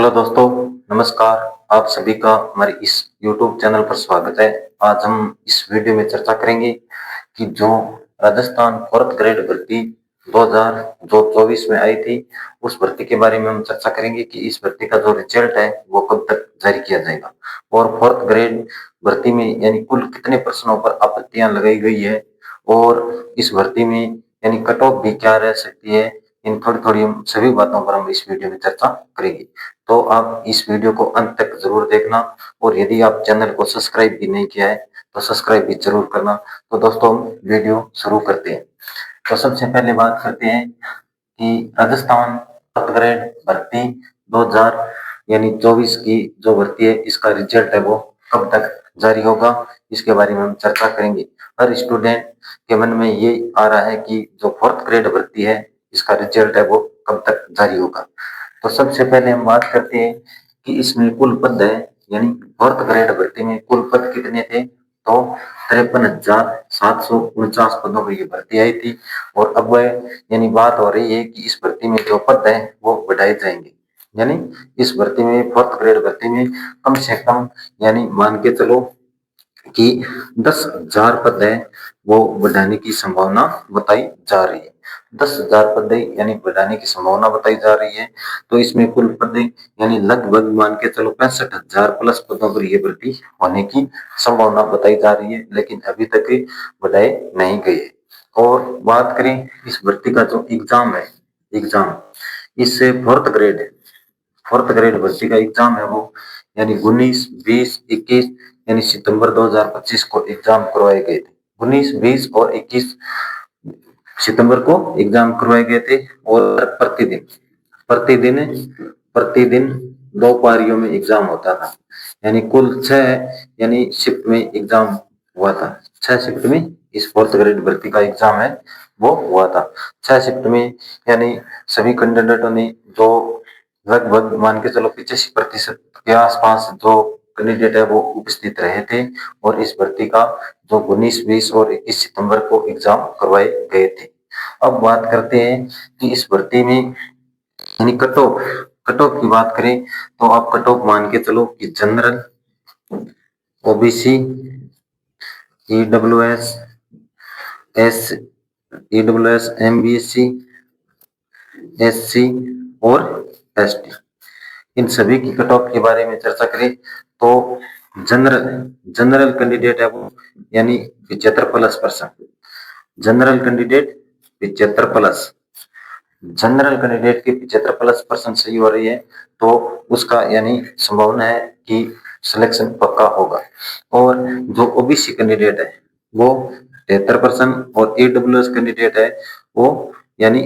Hello दोस्तों, नमस्कार। आप सभी का हमारे इस YouTube चैनल पर स्वागत है। आज हम इस वीडियो में चर्चा करेंगे कि जो राजस्थान फोर्थ ग्रेड भर्ती 2024 में आई थी, उस भर्ती के बारे में हम चर्चा करेंगे कि इस भर्ती का जो रिजल्ट है वो कब तक जारी किया जाएगा और फोर्थ ग्रेड भर्ती में यानी कुल कितने प्रश्नों पर आपत्तियां लगाई गई है और इस भर्ती में यानी कट ऑफ भी क्या रह सकती है। इन थोड़ी थोड़ी हम सभी बातों पर हम इस वीडियो में चर्चा करेंगे। तो आप इस वीडियो को अंत तक जरूर देखना और यदि आप चैनल को सब्सक्राइब भी नहीं किया है तो सब्सक्राइब भी जरूर करना। तो दोस्तों हम वीडियो शुरू करते हैं। तो सबसे पहले बात करते हैं कि राजस्थान फोर्थ ग्रेड भर्ती 2000 यानी 24 की जो भर्ती है, इसका रिजल्ट है वो कब तक जारी होगा, इसके बारे में हम चर्चा करेंगे। हर स्टूडेंट के मन में ये आ रहा है कि जो फोर्थ ग्रेड भर्ती है, इसका रिजल्ट है वो कब तक जारी होगा। तो सबसे पहले हम बात करते हैं कि इसमें कुल पद है, यानी फोर्थ ग्रेड भर्ती में कुल पद कितने थे। तो 53,749 पदों पर ये भर्ती आई थी और अब यानी बात हो रही है कि इस भर्ती में जो पद है वो बढ़ाए जाएंगे। यानी इस भर्ती में फोर्थ ग्रेड भर्ती में कम से कम यानी मान के चलो कि 10,000 पद है वो बढ़ाने की संभावना बताई जा रही है। 10,000 पद यानी बढ़ाने की संभावना बताई जा रही है। तो इसमें कुल पद यानी लगभग मान के चलो 65,000 प्लस पदों पर यह भर्ती होने की संभावना बताई जा रही है, लेकिन अभी तक बढ़ाए नहीं गए। और बात करें इस भर्ती का जो एग्जाम है, एग्जाम इससे फोर्थ ग्रेड भर्ती का एग्जाम है वो यानी 19, 20, 21 यानी सितंबर 2025 को एग्जाम करवाए गए थे। 19, 20 और 21 सितंबर को एग्जाम करवाए गए थे और प्रतिदिन प्रतिदिन दो पारियों में एग्जाम होता था। यानी कुल 6 यानी शिफ्ट में एग्जाम हुआ था। 6 शिफ्ट में इस फोर्थ ग्रेड भर्ती का एग्जाम है वो हुआ था। 6 शिफ्ट में यानी सभी कैंडिडेटों ने जो लगभग मान के चलो 85% के आसपास जो कैंडिडेट है वो उपस्थित रहे थे और इस भर्ती का जो 19, 20 और 21 सितंबर को एग्जाम करवाए गए थे। अब बात करते हैं कि इस भर्ती में यानी कट ऑफ की बात करें तो आप कट ऑफ मान के चलो कि general, OBC, EWS, S EWS, MBSC, SC और एसटी, इन सभी की कट ऑफ के बारे में चर्चा करें तो जनरल जनरल कैंडिडेट है वो यानी 75+%। जनरल कैंडिडेट 75+, जनरल कैंडिडेट की 75+% सही हो रही है तो उसका यानी संभावना है कि सिलेक्शन पक्का होगा। और जो ओबीसी कैंडिडेट है वो 73% और ईडब्ल्यूएस कैंडिडेट है वो यानी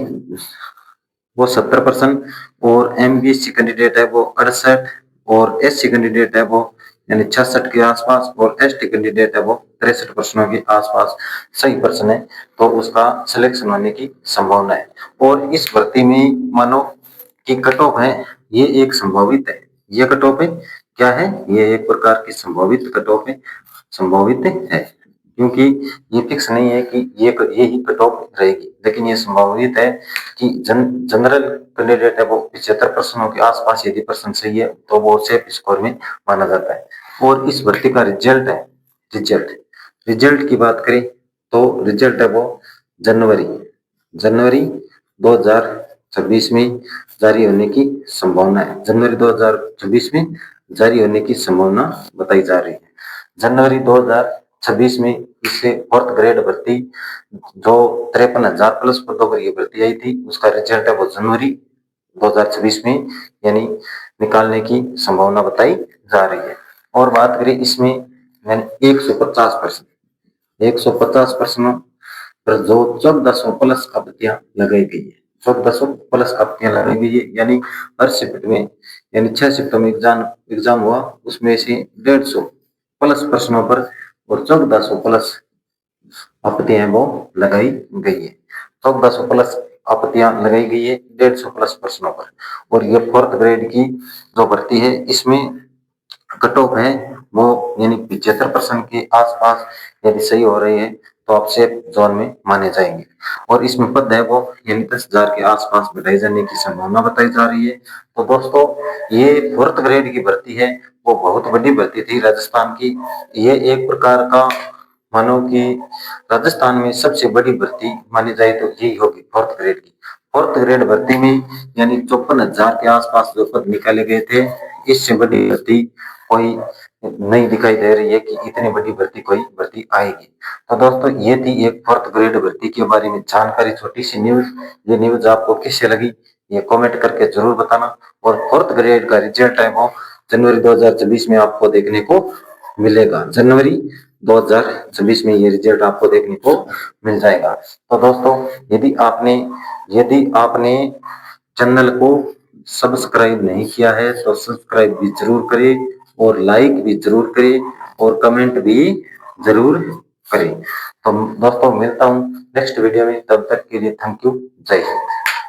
वो 70% और एमबीएससी कैंडिडेट है वो 68 और एससी कैंडिडेट है वो यानी 66 के आसपास और एसटी कैंडिडेट है वो 63% के आसपास सही पर्सन है तो उसका सिलेक्शन होने की संभावना है। और इस भर्ती में मानो कि कट ऑफ है ये एक संभावित है, ये कट ऑफ है क्या है, ये एक प्रकार की संभावित कट ऑफ है, संभावित है क्योंकि ये फिक्स नहीं है कि ये ही कट ऑफ रहेगी, लेकिन ये संभावित है कि जनरल कैंडिडेट है वो 75% के आसपास यदि पर्सन सही है तो वो सेफ स्कोर में माना जाता है। और इस भर्ती का रिजल्ट है, रिजल्ट की बात करें तो रिजल्ट है वो जनवरी जनवरी 2026 में जारी होने की संभावना है। जनवरी 2026 में जारी होने की संभावना बताई जा रही है। जनवरी 2026 में इससे फोर्थ ग्रेड भर्ती जो 53,000 प्लस पदों पर ये भर्ती आई थी उसका रिजल्ट है वो जनवरी 2026 में यानी निकालने की संभावना बताई जा रही है। और बात करें इसमें यानी 150% पर जो 1400 प्लस आपत्तियां लगाई गई है, 1400 प्लस आपत्तियां लगाई गई है यानी हर शिफ्ट में यानी 6 शिफ्टों में एग्जाम हुआ उसमें से 150 प्लस प्रश्नों पर और 1400 प्लस आपत्तियां वो लगाई गई है। 1400 प्लस आपत्तियां लगाई गई है 150 प्लस प्रश्नों पर। और ये फोर्थ ग्रेड की जो भर्ती है इसमें कट ऑफ है वो यानी 75% के आसपास यदि सही हो रही है तो आप सेफ जोन में माने जाएंगे। और इसमें पद है वो यानी 10,000 के आसपास बढ़ाई जाने की संभावना बताई जा रही है। तो दोस्तों ये 4th ग्रेड की भर्ती है, वो बहुत बड़ी भर्ती थी राजस्थान की। ये एक प्रकार का मानो कि राजस्थान में सबसे बड़ी भर्ती मानी जाए तो यही होगी 4th ग्रेड की। 4th ग्रेड भर्ती में यानी 54,000 के आसपास जो पद निकाले गए थे, इससे बड़ी भर्ती कोई नहीं दिखाई दे रही है कि इतनी बड़ी भर्ती कोई भर्ती आएगी। तो दोस्तों ये थी एक 4th ग्रेड भर्ती के बारे में जानकारी, छोटी सी न्यूज। ये न्यूज आपको कैसे लगी ये कमेंट करके जरूर बताना। और 4th ग्रेड का रिजल्ट है वो जनवरी 2024 में आपको देखने को मिलेगा। जनवरी 2026 में ये रिजल्ट आपको देखने को मिल जाएगा। तो दोस्तों यदि आपने चैनल को सब्सक्राइब नहीं किया है तो सब्सक्राइब भी जरूर करें और लाइक भी जरूर करें और कमेंट भी जरूर करें। तो दोस्तों मिलता हूँ नेक्स्ट वीडियो में, तब तक के लिए थैंक यू, जय हिंद।